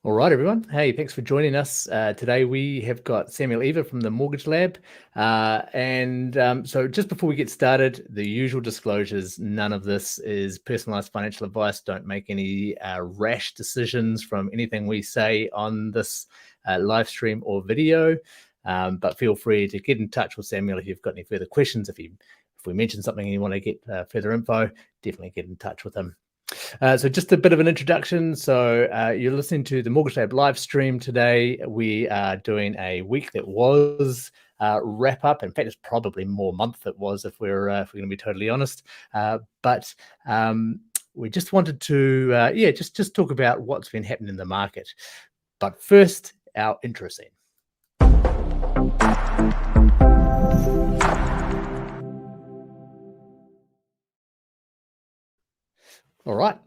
All right, everyone. Hey, thanks for joining us. Today we have got Samuel Eva from the Mortgage Lab. So just before we get started, the usual disclosures, none of this is personalized financial advice. Don't make any rash decisions from anything we say on this live stream or video. But feel free to get in touch with Samuel if you've got any further questions. If we mention something and you want to get further info, definitely get in touch with him. So just a bit of an introduction. So you're listening to the Mortgage Lab live stream today. We are doing a week that was wrap up. In fact, it's probably more month it was if we're going to be totally honest. But we just wanted to just talk about what's been happening in the market. But first, our intro scene. All right.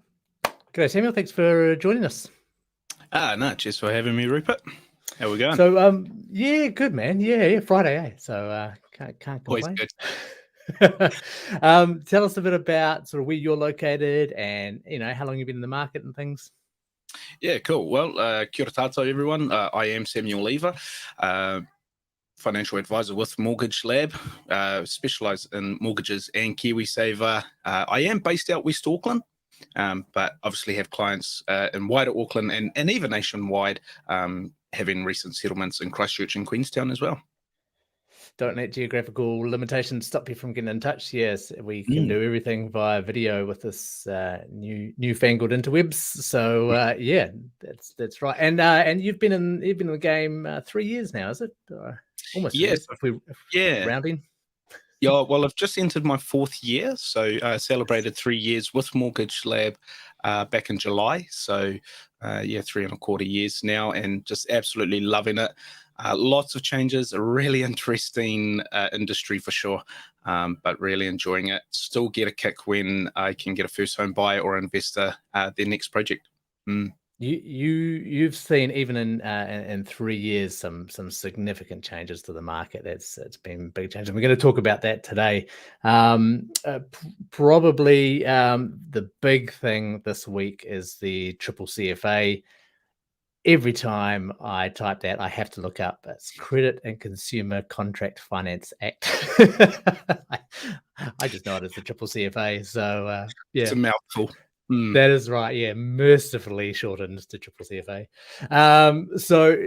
G'day, Samuel. Thanks for joining us. No, cheers for having me, Rupert. How we going? So, yeah, good, man. Yeah, Friday, eh? So, can't complain. Always good. Tell us a bit about sort of where you're located and, how long you've been in the market and things. Yeah, cool. Well, kia ora tātou, everyone. I am Samuel Eva, financial advisor with Mortgage Lab, specialise in mortgages and KiwiSaver. I am based out West Auckland, but obviously have clients in wider Auckland and even nationwide, having recent settlements in Christchurch and Queenstown as well. Don't let geographical limitations stop you from getting in touch. Yes, we can do everything via video with this newfangled interwebs. So yeah, that's right. And you've been in the game 3 years now, is it? Almost 3 years. Rounding. Yeah, well, I've just entered my 4th year, so I celebrated 3 years with Mortgage Lab back in July. So, 3.25 years now, and just absolutely loving it. Lots of changes, a really interesting industry for sure, but really enjoying it. Still get a kick when I can get a first home buyer or investor their next project. You've seen even in 3 years some significant changes to the market. It's been big changes. We're going to talk about that today. Probably the big thing this week is the CEFA. Every time I type that, I have to look up it's Credit and Consumer Contract Finance Act. I just know it as the CEFA. So yeah, it's a mouthful. That is right. Yeah, mercifully shortened to CEFA. So,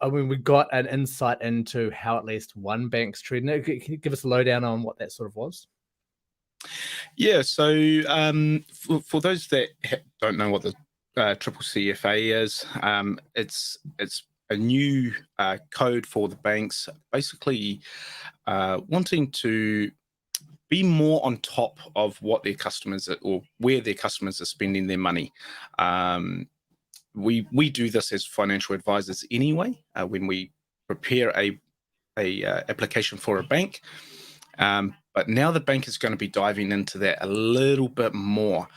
I mean, we got an insight into how at least one bank's treating it. Can you give us a lowdown on what that sort of was? Yeah. So, for those that don't know what the CEFA is, it's a new code for the banks, basically wanting to be more on top of what their customers or where their customers are spending their money. We do this as financial advisors anyway when we prepare a application for a bank. But now the bank is going to be diving into that a little bit more.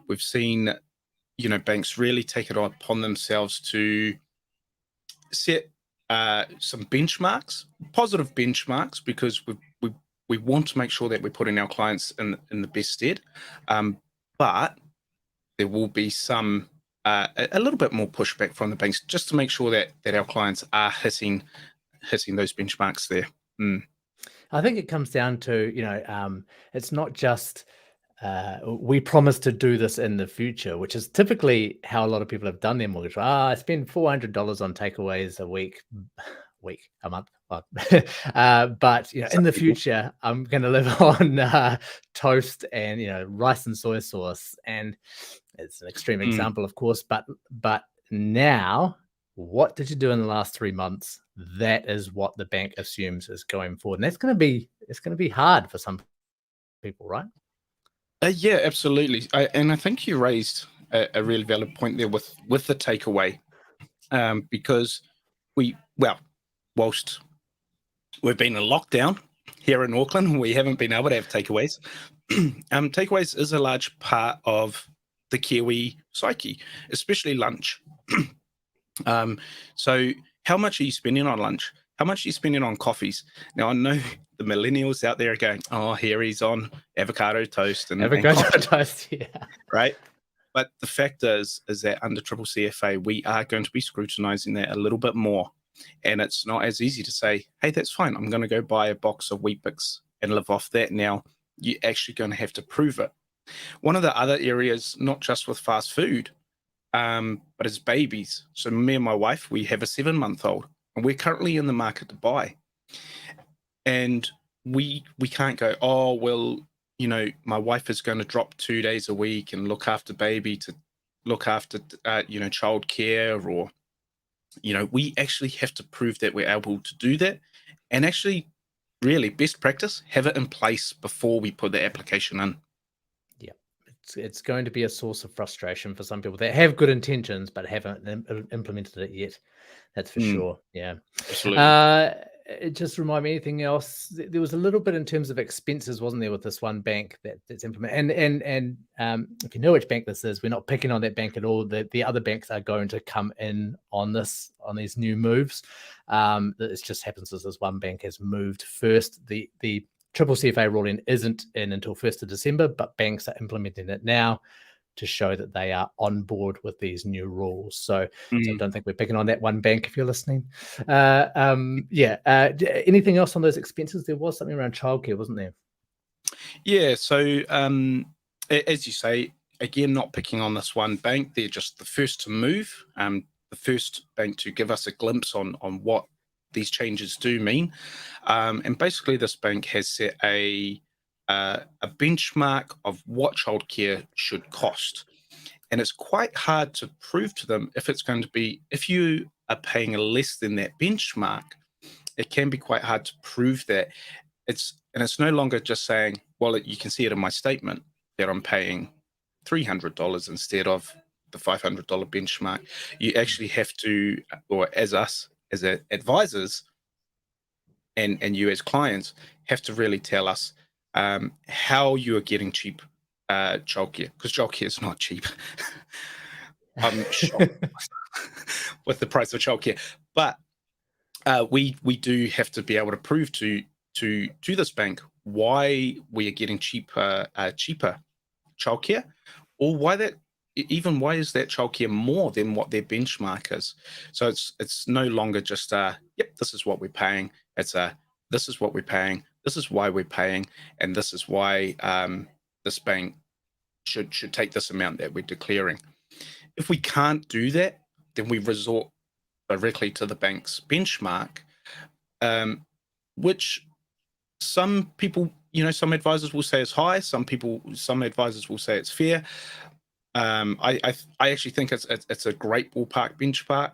We've seen, banks really take it upon themselves to set some benchmarks, positive benchmarks, because we want to make sure that we're putting our clients in the best stead, but there will be some a little bit more pushback from the banks just to make sure that our clients are hitting those benchmarks there. I think it comes down to it's not just we promise to do this in the future, which is typically how a lot of people have done their mortgage. I spend $400 on takeaways a month. But in the future, I'm going to live on toast and rice and soy sauce, and it's an extreme example, of course. But now, what did you do in the last 3 months? That is what the bank assumes is going forward, and that's going to be hard for some people, right? Yeah, absolutely. And I think you raised a really valid point there with the takeaway, because whilst we've been in lockdown here in Auckland, we haven't been able to have takeaways. Takeaways is a large part of the Kiwi psyche, especially lunch. So how much are you spending on lunch? How much are you spending on coffees? Now, I know the millennials out there are going, oh, here he's on avocado toast and avocado toast, yeah. Right? But the fact is that under triple CFA, we are going to be scrutinizing that a little bit more. And it's not as easy to say, hey, that's fine. I'm going to go buy a box of Weet-Bix and live off that now. You're actually going to have to prove it. One of the other areas, not just with fast food, but it's babies. So me and my wife, we have a 7-month-old, and we're currently in the market to buy. And we can't go, oh, well, you know, my wife is going to drop 2 days a week and look after baby to look after, you know, childcare, or, you know, we actually have to prove that we're able to do that. And actually, really, best practice, have it in place before we put the application in. Yeah, it's going to be a source of frustration for some people that have good intentions but haven't implemented it yet. That's for sure. Yeah, absolutely. It just remind me anything else. There was a little bit in terms of expenses, wasn't there, with this one bank that's implemented? And if you know which bank this is, we're not picking on that bank at all. The other banks are going to come in on these new moves. It just happens as this one bank has moved first. The triple CFA ruling isn't in until 1st of December, but banks are implementing it now to show that they are on board with these new rules. So I don't think we're picking on that one bank if you're listening. Anything else on those expenses? There was something around childcare, wasn't there? Yeah. So as you say, again, not picking on this one bank, they're just the first to move, the first bank to give us a glimpse on what these changes do mean. And basically this bank has set a benchmark of what childcare should cost. And it's quite hard to prove to them if it's going to be, if you are paying less than that benchmark, it can be quite hard to prove that. It's no longer just saying, well, you can see it in my statement that I'm paying $300 instead of the $500 benchmark. You actually have to, or as advisors and you as clients, have to really tell us how you are getting cheap childcare, because childcare is not cheap. I'm shocked with the price of childcare, but we do have to be able to prove to this bank why we are getting cheaper childcare, or why is that childcare more than what their benchmark is. So it's no longer just yep, this is what we're paying. It's this is what we're paying, this is why we're paying, and this is why this bank should take this amount that we're declaring. If we can't do that, then we resort directly to the bank's benchmark, which some people, some advisors will say is high. Some advisors will say it's fair. I actually think it's a great ballpark benchmark.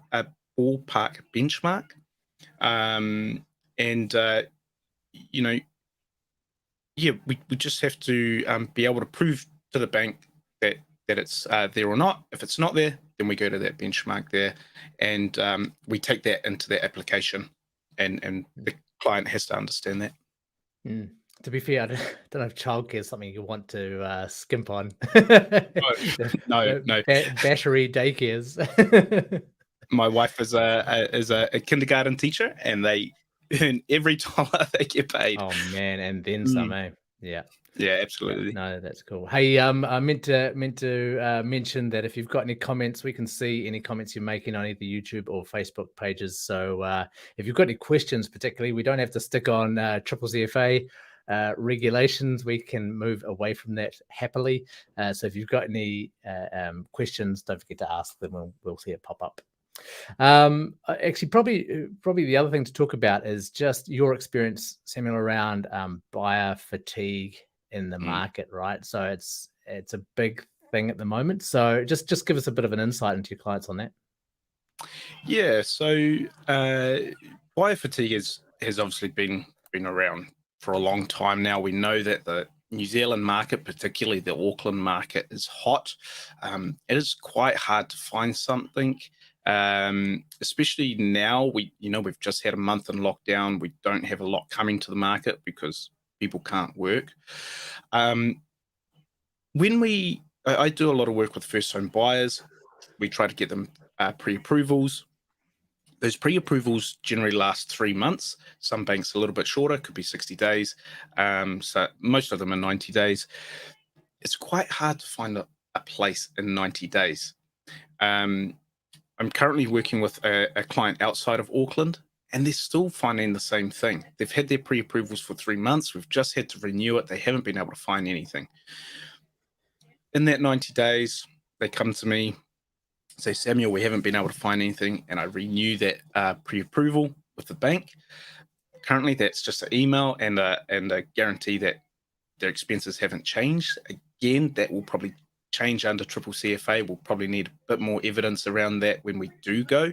We just have to be able to prove to the bank that it's there or not. If it's not there, then we go to that benchmark there, and we take that into the application, and the client has to understand that. To be fair, I don't know if childcare is something you want to skimp on. No. Battery daycares. My wife is a kindergarten teacher, and they earn every dollar they get paid. Oh man, and then some, eh? Yeah, absolutely. Yeah, no, that's cool. Hey, I meant to mention that if you've got any comments, we can see any comments you're making on either YouTube or Facebook pages. So if you've got any questions, particularly, we don't have to stick on triple CFA regulations. We can move away from that happily. So if you've got any questions, don't forget to ask them. We'll see it pop up. Actually, probably the other thing to talk about is just your experience, Samuel, around buyer fatigue in the market, right? So it's a big thing at the moment. So just give us a bit of an insight into your clients on that. Yeah. So buyer fatigue has obviously been around for a long time now. We know that the New Zealand market, particularly the Auckland market, is hot. It is quite hard to find something. Especially now, we've just had a month in lockdown. We don't have a lot coming to the market because people can't work. I do a lot of work with first home buyers. We try to get them pre-approvals. Those pre-approvals generally last 3 months. Some banks a little bit shorter, could be 60 days. So most of them are 90 days. It's quite hard to find a place in 90 days. I'm currently working with a client outside of Auckland, and they're still finding the same thing. They've had their pre-approvals for 3 months. We've just had to renew it. They haven't been able to find anything. In that 90 days, they come to me, say, Samuel, we haven't been able to find anything, and I renew that pre-approval with the bank. Currently, that's just an email and a guarantee that their expenses haven't changed. Again, that will probably change under triple CFA. We'll probably need a bit more evidence around that when we do go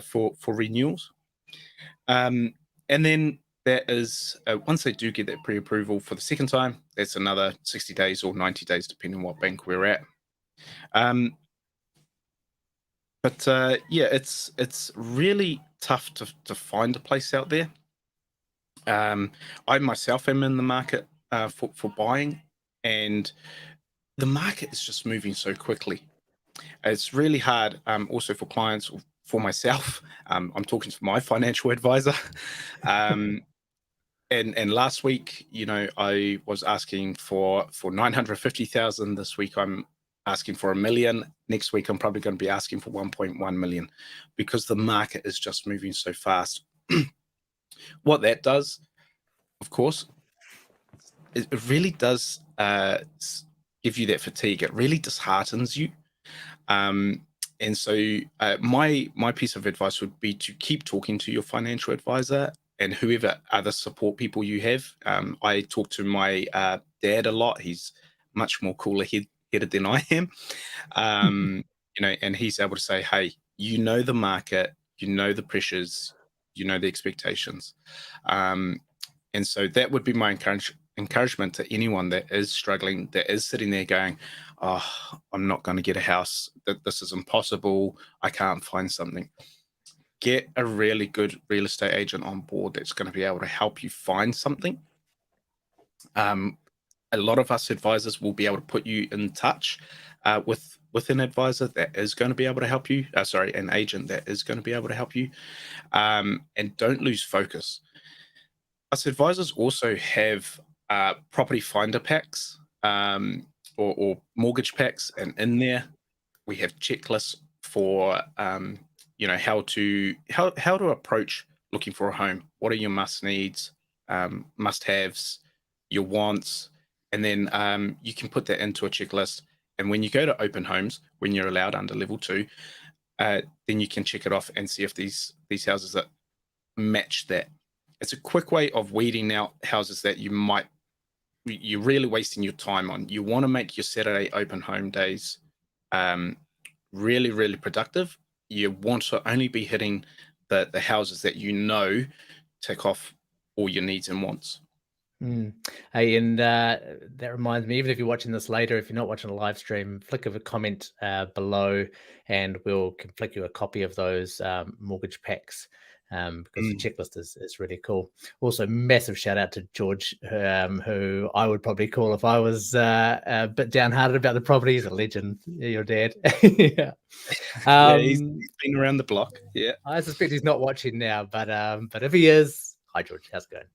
for renewals. And then that is, once they do get that pre-approval for the second time, that's another 60 days or 90 days, depending on what bank we're at. But yeah, it's really tough to find a place out there. I myself am in the market for buying, and the market is just moving so quickly. It's really hard also for clients, for myself. I'm talking to my financial advisor. And last week, I was asking for 950,000. This week I'm asking for $1 million. Next week I'm probably going to be asking for 1.1 million, because the market is just moving so fast. What that does, of course, it really does give you that fatigue. It really disheartens you. And so my piece of advice would be to keep talking to your financial advisor and whoever other support people you have. I talk to my dad a lot. He's much more cooler headed than I am. And he's able to say, hey, the market, the pressures, the expectations. And so that would be my encouragement to anyone that is struggling, that is sitting there going, oh, I'm not going to get a house. This is impossible. I can't find something. Get a really good real estate agent on board that's going to be able to help you find something. A lot of us advisors will be able to put you in touch with an advisor that is going to be able to help you. An agent that is going to be able to help you. And don't lose focus. Us advisors also have property finder packs or mortgage packs, and in there we have checklists for how to approach looking for a home. What are your must needs, must haves, your wants, and then you can put that into a checklist. And when you go to open homes, when you're allowed under level 2, then you can check it off and see if these houses that match that. It's a quick way of weeding out houses that you're really wasting your time on. You want to make your Saturday open home days really, really productive. You want to only be hitting the houses that tick off all your needs and wants. Hey, and that reminds me, even if you're watching this later, if you're not watching a live stream, flick of a comment below and we'll flick you a copy of those mortgage packs. Because the checklist is really cool. Also, massive shout out to George, who I would probably call if I was a bit downhearted about the property. He's a legend, your dad. Yeah. He's been around the block. Yeah, I suspect he's not watching now, but if he is, hi George, how's it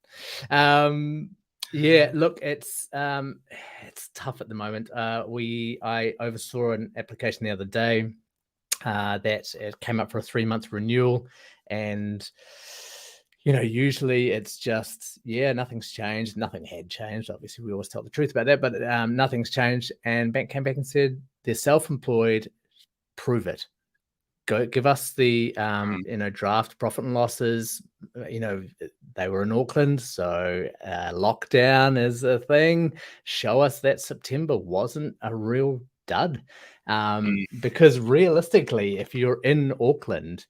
going? Yeah, look, it's tough at the moment. I oversaw an application the other day that it came up for a 3-month renewal. And, usually it's just, nothing's changed. Nothing had changed. Obviously, we always tell the truth about that, but nothing's changed. And bank came back and said, they're self-employed, prove it. Go give us the, draft profit and losses. They were in Auckland, so lockdown is a thing. Show us that September wasn't a real dud. Because realistically, if you're in Auckland,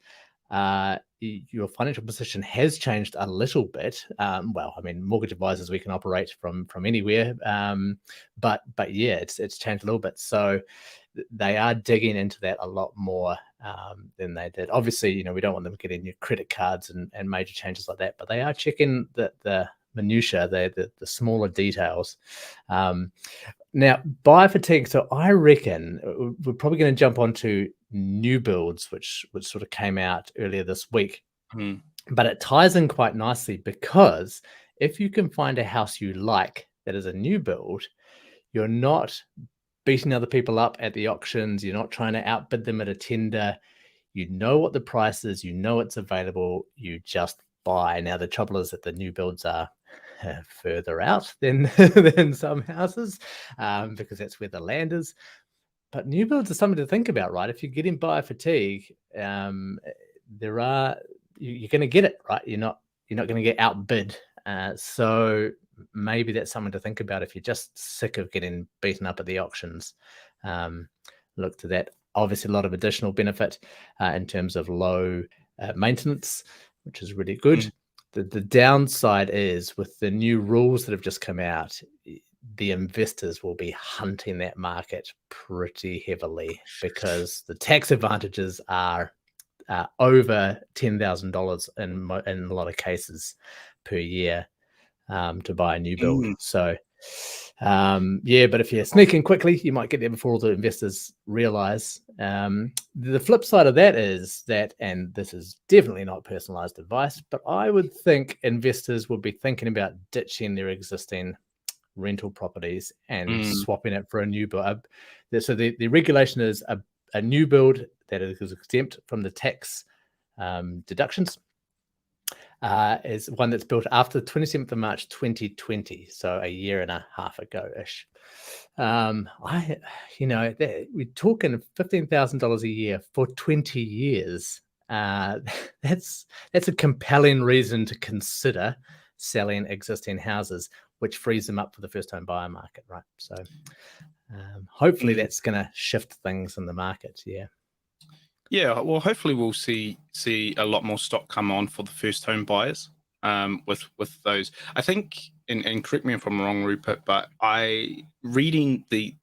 your financial position has changed a little bit. Mortgage advisors, we can operate from anywhere. But yeah, it's changed a little bit. So they are digging into that a lot more than they did. Obviously, we don't want them getting your credit cards and major changes like that, but they are checking the minutiae, the smaller details. Now, buyer fatigue. So I reckon we're probably going to jump onto new builds, which sort of came out earlier this week. But it ties in quite nicely, because if you can find a house you like that is a new build, you're not beating other people up at the auctions. You're not trying to outbid them at a tender. You know what the price is. You know it's available. You just buy. Now, the trouble is that the new builds are further out than than some houses, because that's where the land is. But new builds are something to think about, right? If you're getting buyer fatigue, you're going to get it, right. You're not going to get outbid. So maybe that's something to think about if you're just sick of getting beaten up at the auctions. Look to that. Obviously, a lot of additional benefit in terms of low maintenance, which is really good. The downside is, with the new rules that have just come out, the investors will be hunting that market pretty heavily, because the tax advantages are over $10,000 in a lot of cases per year to buy a new build. So yeah, but if you're sneaking quickly, you might get there before all the investors realize. The flip side of that is that, and this is definitely not personalized advice, but I would think investors would be thinking about ditching their existing rental properties and swapping it for a new build. So the regulation is a new build that is exempt from the tax deductions is one that's built after the 27th of March 2020, so a year and a half ago-ish. We're talking $15,000 a year for 20 years. That's a compelling reason to consider selling existing houses, which frees them up for the first-time buyer market, right? So hopefully that's going to shift things in the market. Yeah, well, hopefully we'll see a lot more stock come on for the first home buyers with those. I think, and correct me if I'm wrong, Rupert, but reading the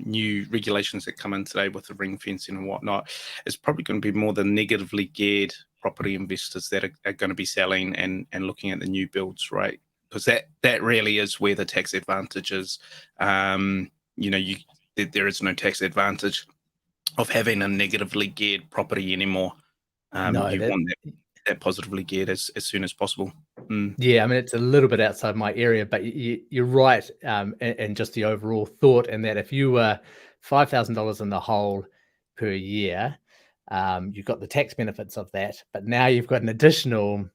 new regulations that come in today with the ring fencing and whatnot, it's probably going to be more the negatively geared property investors that are going to be selling and looking at the new builds, right? Because that really is where the tax advantage is. There is no tax advantage of having a negatively geared property anymore. You want that positively geared as soon as possible. Yeah, I mean, it's a little bit outside my area, but you're right, and just the overall thought, and that if you were $5,000 in the hole per year, you've got the tax benefits of that, but now you've got an additional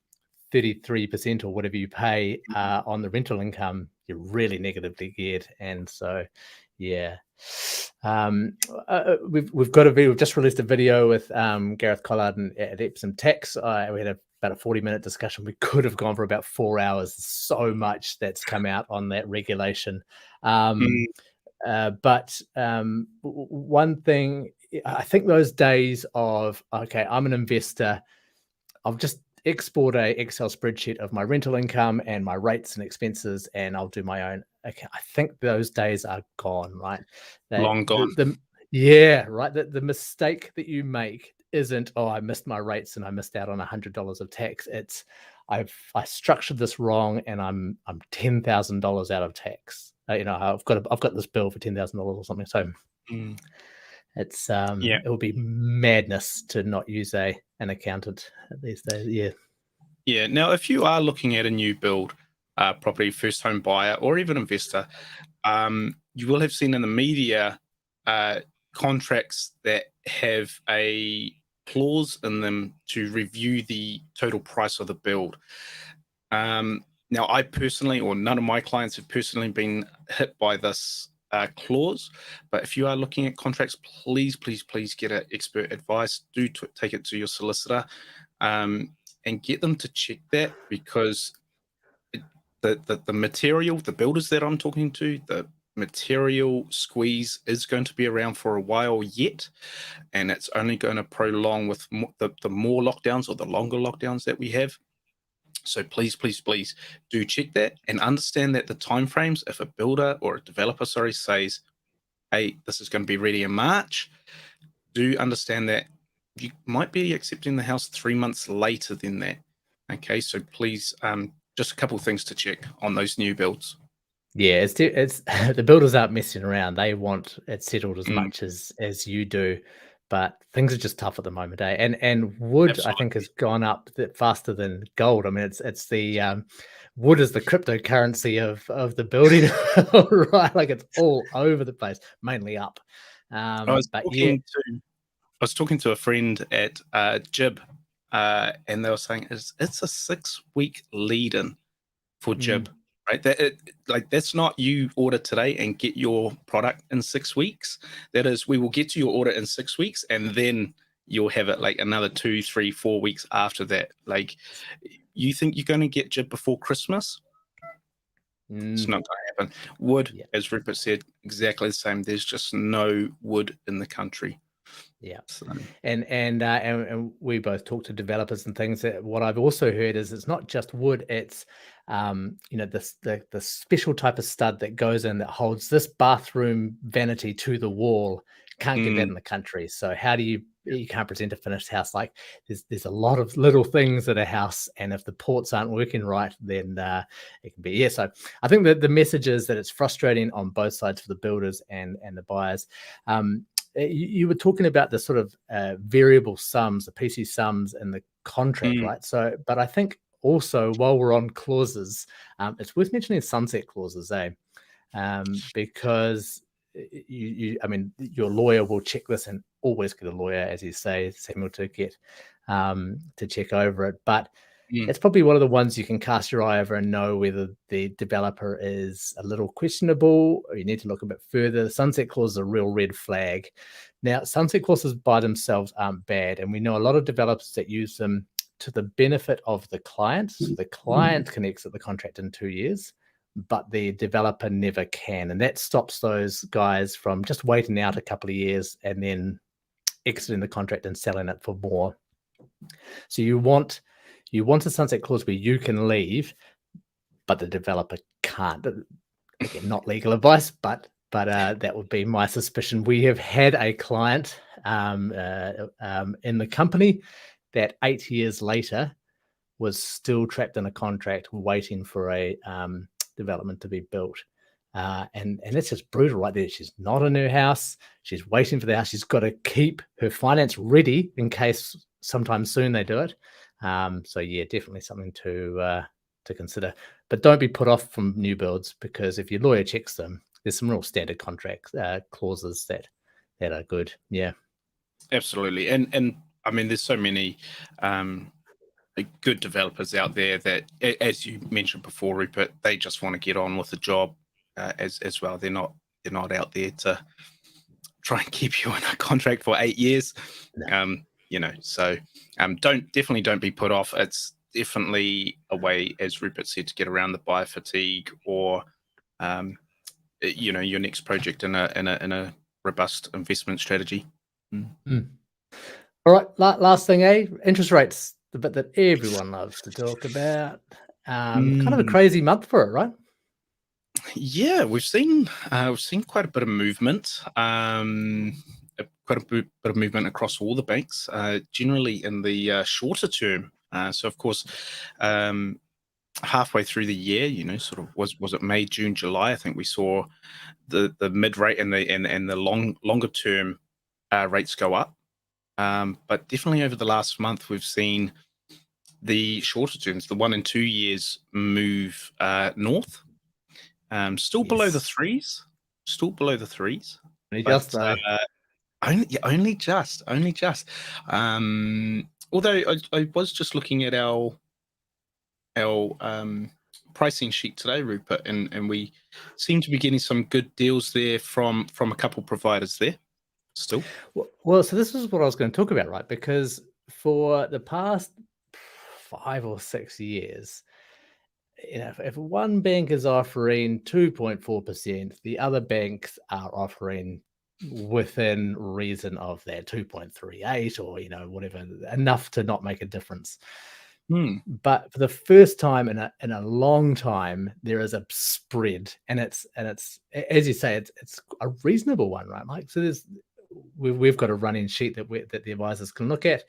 33% or whatever you pay on the rental income. You're really negatively geared, and so yeah. We've got we've just released a video with Gareth Collard and at Epsom Tax. We had about a 40-minute discussion. We could have gone for about 4 hours. So much that's come out on that regulation. But one thing, I think those days of, okay, I'm an investor, I'll just export a Excel spreadsheet of my rental income and my rates and expenses, and I'll do my own. Okay, I think those days are gone, right? Long gone. Yeah, right. The mistake that you make isn't, oh, I missed my rates and I missed out on $100 of tax. It's, I structured this wrong and I'm $10,000 out of tax. I've got this bill for $10,000 or something. So it's it would be madness to not use an accountant these days. Yeah. Now, if you are looking at a new build property, first home buyer or even investor, you will have seen in the media contracts that have a clause in them to review the total price of the build. Now, I personally, or none of my clients have personally been hit by this clause, but if you are looking at contracts, please get an expert advice. Do take it to your solicitor and get them to check that, because the material, the builders that I'm talking to, the material squeeze is going to be around for a while yet, and it's only going to prolong with the more lockdowns or the longer lockdowns that we have. So please do check that and understand that the timeframes, if a builder or a developer says, hey, this is going to be ready in March, do understand that you might be accepting the house 3 months later than that. Okay, so please, just a couple of things to check on those new builds. Yeah, it's the builders aren't messing around. They want it settled as much as you do, but things are just tough at the moment, eh? And wood, absolutely, I think, has gone up faster than gold. I mean, it's the wood is the cryptocurrency of the building, right? Like it's all over the place, mainly up. But yeah, I was talking to a friend at Jib, and they were saying it's a 6-week lead-in for Jib, right? That's not you order today and get your product in 6 weeks. That is, we will get to your order in 6 weeks, and then you'll have it like another 2, 3, 4 weeks after that. Like, you think you're going to get Jib before Christmas? It's not going to happen. Wood, as Rupert said, exactly the same. There's just no wood in the country. Yeah. So. And we both talk to developers and things. That what I've also heard is it's not just wood, it's the special type of stud that goes in that holds this bathroom vanity to the wall. Can't get that in the country. So how do you can't present a finished house? Like there's a lot of little things at a house, and if the ports aren't working right, then it can be. So I think that the message is that it's frustrating on both sides for the builders and the buyers. You were talking about the sort of variable sums, the PC sums in the contract, right? So, but I think also while we're on clauses, it's worth mentioning sunset clauses, because I mean, your lawyer will check this, and always get a lawyer, as you say, Samuel, to get to check over it. But it's probably one of the ones you can cast your eye over and know whether the developer is a little questionable, or you need to look a bit further. The sunset clause is a real red flag. Now, sunset clauses by themselves aren't bad, and we know a lot of developers that use them to the benefit of the client. So the client can exit the contract in 2 years, but the developer never can. And that stops those guys from just waiting out a couple of years and then exiting the contract and selling it for more. So you want a sunset clause where you can leave, but the developer can't. Again, not legal advice, but that would be my suspicion. We have had a client in the company that 8 years later was still trapped in a contract waiting for a development to be built. And it's just brutal right there. She's not in her house. She's waiting for the house. She's got to keep her finance ready in case sometime soon they do it. So yeah, definitely something to consider. But don't be put off from new builds, because if your lawyer checks them, there's some real standard contract clauses that are good. Yeah, absolutely. And I mean, there's so many good developers out there that, as you mentioned before, Rupert, they just want to get on with the job as well. They're not out there to try and keep you in a contract for 8 years. No. So definitely don't be put off. It's definitely a way, as Rupert said, to get around the buyer fatigue, or your next project in a robust investment strategy. All right, last thing, interest rates, the bit that everyone loves to talk about. Kind of a crazy month for it, right? Yeah, we've seen quite a bit of movement. Quite a bit of movement across all the banks, generally in the shorter term. So, of course, halfway through the year, sort of was it May, June, July? I think we saw the mid rate and the longer term rates go up. But definitely over the last month, we've seen the shorter terms, the 1 and 2 years, move north. Still below the threes. Only just though. Only just. Although I was just looking at our pricing sheet today, Rupert, and we seem to be getting some good deals there from a couple providers there still. Well, so this is what I was going to talk about, right? Because for the past 5 or 6 years, if one bank is offering 2.4%, the other banks are offering within reason of that 2.38 or whatever, enough to not make a difference. But for the first time in a long time, there is a spread, and it's as you say, it's a reasonable one, right, Mike? So we've got a running sheet that the advisors can look at,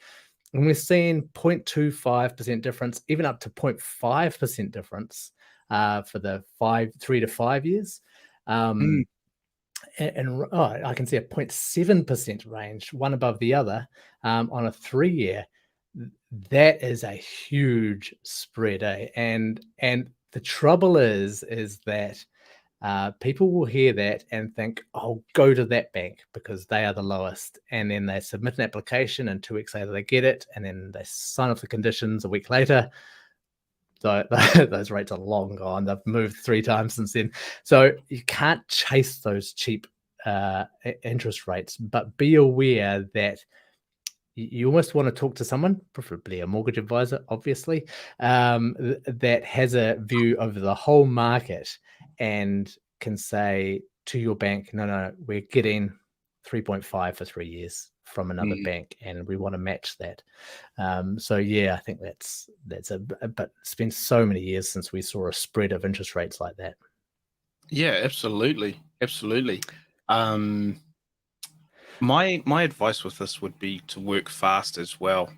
and we're seeing 0.25% difference, even up to 0.5% difference for the 3 to 5 years. And I can see a 0.7% range, one above the other, on a 3-year. That is a huge spread, and The trouble is that people will hear that and think, "Oh, go to that bank because they are the lowest." And then they submit an application, and 2 weeks later they get it, and then they sign off the conditions a week later. So those rates are long gone. They've moved 3 times since then. So you can't chase those cheap interest rates, but be aware that you almost want to talk to someone, preferably a mortgage advisor, obviously, that has a view over the whole market and can say to your bank, no, we're getting 3.5 for 3 years from another bank, and we want to match that. So yeah, I think that's but it's been so many years since we saw a spread of interest rates like that. Yeah, absolutely. My advice with this would be to work fast as well.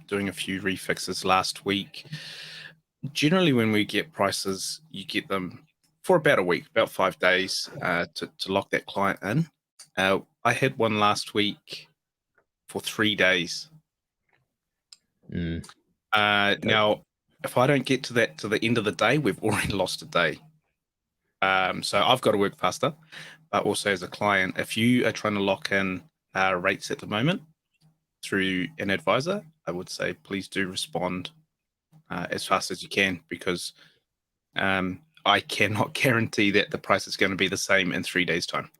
Doing a few refixes last week. Generally, when we get prices, you get them for about a week, about 5 days, to lock that client in. I had one last week for 3 days. Now, if I don't get to the end of the day, we've already lost a day. So I've got to work faster, but also as a client, if you are trying to lock in rates at the moment through an advisor, I would say please do respond as fast as you can, because I cannot guarantee that the price is going to be the same in 3 days' time.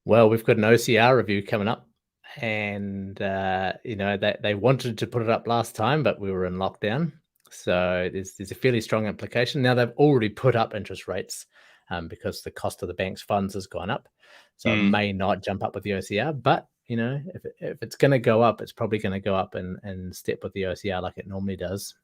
Well, we've got an OCR review coming up, and they wanted to put it up last time, but we were in lockdown. So there's a fairly strong implication. Now they've already put up interest rates because the cost of the bank's funds has gone up. So it may not jump up with the OCR, but if it's going to go up, it's probably going to go up and step with the OCR like it normally does.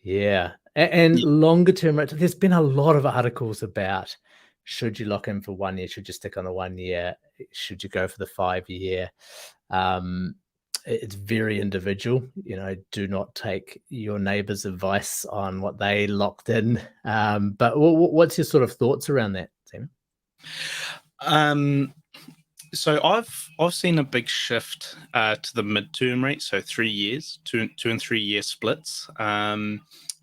Yeah. And longer term rates, there's been a lot of articles about, should you lock in for 1 year? Should you stick on the 1 year? Should you go for the 5 year? It's very individual. Do not take your neighbor's advice on what they locked in. But what's your sort of thoughts around that, Sam? So I've seen a big shift to the midterm rate, so 3 years, 2 and 3 year splits.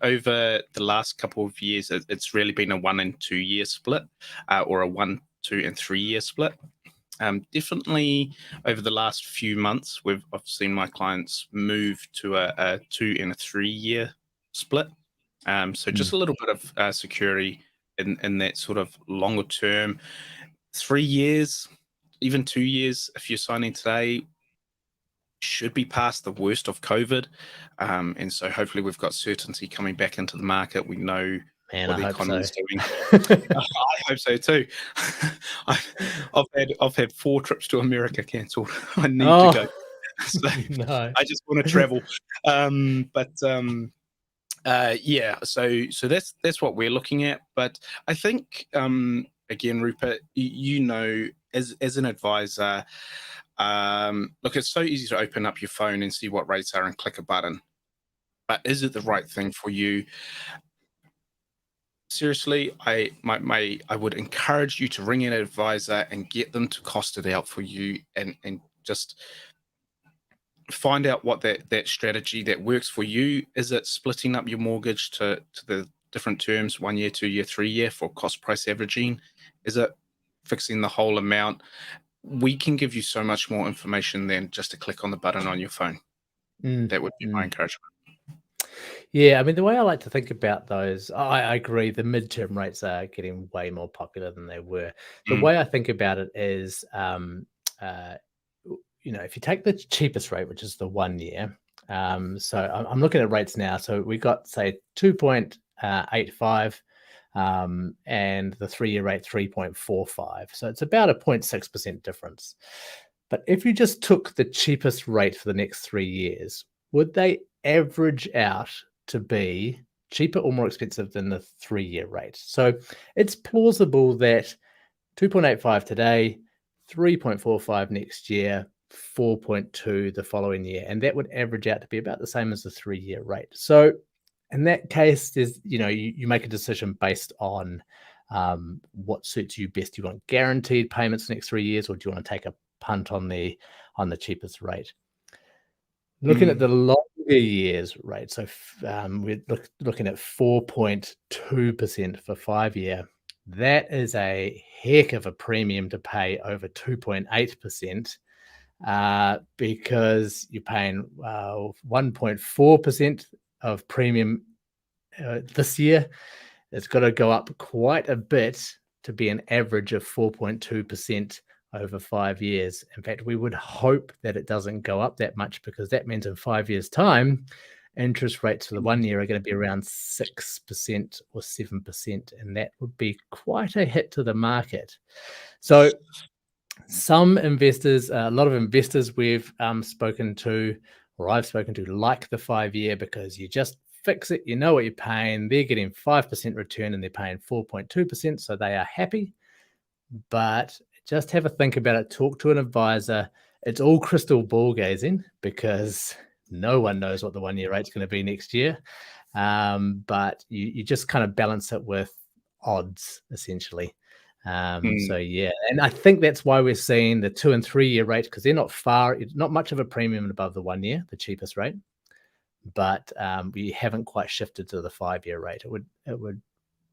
Over the last couple of years, it's really been a 1 and 2 year split, or a 1, 2, and 3 year split. Definitely over the last few months, I've seen my clients move to a 2 and a 3 year split. So just a little bit of security in that sort of longer term. 3 years, even 2 years, if you're signing today, should be past the worst of COVID. And so hopefully we've got certainty coming back into the market. We know what the economy is doing. I hope so too. I've had 4 trips to America cancelled. I need to go. So No. I just want to travel. Yeah, so that's what we're looking at. But I think again, Rupert, as an advisor, look, it's so easy to open up your phone and see what rates are and click a button. But is it the right thing for you? Seriously, I would encourage you to ring an advisor and get them to cost it out for you, and just find out what that strategy that works for you. Is it splitting up your mortgage to the different terms, 1 year, 2 year, 3 year, for cost price averaging? Is it fixing the whole amount? We can give you so much more information than just a click on the button on your phone. That would be my encouragement. Yeah, I mean, the way I like to think about those, I agree, the midterm rates are getting way more popular than they were. The way I think about it is, if you take the cheapest rate, which is the 1 year, so I'm looking at rates now. So we got, say, 2.85, and the 3 year rate 3.45. So it's about a 0.6% difference. But if you just took the cheapest rate for the next 3 years, would they average out to be cheaper or more expensive than the 3 year rate? So it's plausible that 2.85 today, 3.45 next year, 4.2 the following year, and that would average out to be about the same as the 3 year rate. So in that case, you make a decision based on what suits you best. Do you want guaranteed payments the next 3 years, or do you want to take a punt on the cheapest rate? Looking at the longer years rate, so we're looking at 4.2% for 5-year. That is a heck of a premium to pay over 2.8%, because you're paying 1.4% of premium this year. It's got to go up quite a bit to be an average of 4.2% over 5 years. In fact, we would hope that it doesn't go up that much, because that means in 5 years' time, interest rates for the 1 year are going to be around 6% or 7%, and that would be quite a hit to the market. So some investors, a lot of investors we've spoken to, or I've spoken to, like the 5-year, because you just fix it, you know what you're paying, they're getting 5% return and they're paying 4.2%, so they are happy. But just have a think about it, talk to an advisor. It's all crystal ball gazing, because no one knows what the 1-year rate's going to be next year. But you just kind of balance it with odds, essentially. So yeah, and I think that's why we're seeing the 2- and 3-year rate, because they're not much of a premium above the 1 year, the cheapest rate. But we haven't quite shifted to the 5-year rate. It would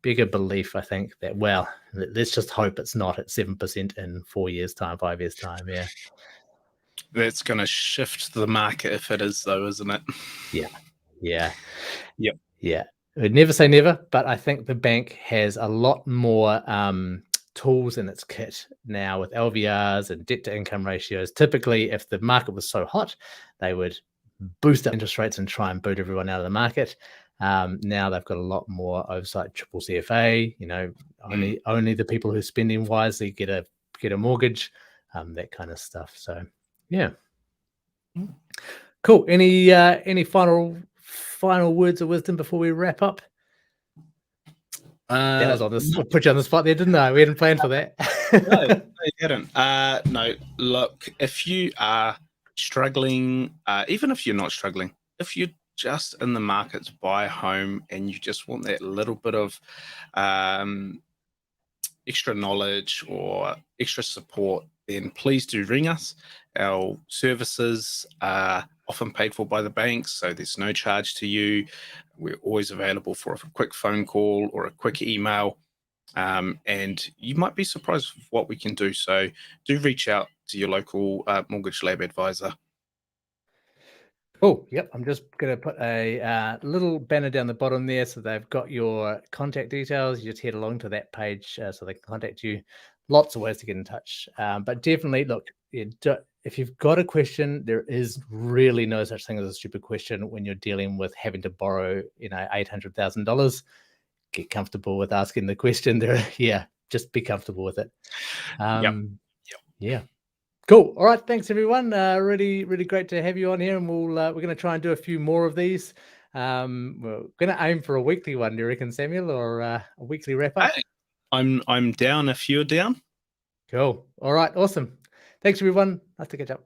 bigger belief, I think, that, well, let's just hope it's not at 7% in 4 years' time, 5 years' time. Yeah, That's going to shift the market if it is, though, isn't it? yeah. Yep. I'd never say never, but I think the bank has a lot more tools in its kit now with LVRs and debt to income ratios. Typically, if the market was so hot, they would boost up interest rates and try and boot everyone out of the market. Now they've got a lot more oversight, triple CFA, only the people who are spending wisely get a mortgage, that kind of stuff. So yeah. Cool. Any final words of wisdom before we wrap up? That was on this. No. Put you on the spot there, didn't I? We hadn't planned for that. No, you hadn't. No, look, if you are struggling, even if you're not struggling, if you're just in the market to buy a home and you just want that little bit of extra knowledge or extra support, then please do ring us. Our services are often paid for by the banks, so there's no charge to you. We're always available for a quick phone call or a quick email, and you might be surprised with what we can do. So do reach out to your local Mortgage Lab advisor. Oh, yep. I'm just going to put a little banner down the bottom there, so they've got your contact details. You just head along to that page so they can contact you. Lots of ways to get in touch. But definitely, look, if you've got a question, there is really no such thing as a stupid question when you're dealing with having to borrow, $800,000. Get comfortable with asking the question. Just be comfortable with it. Yep. Yeah. Cool. All right. Thanks, everyone. Really, really great to have you on here, and we're going to try and do a few more of these. We're going to aim for a weekly one, do you reckon, Samuel, or a weekly wrap up? I'm down if you're down. Cool. All right. Awesome. Thanks, everyone. Nice to catch up.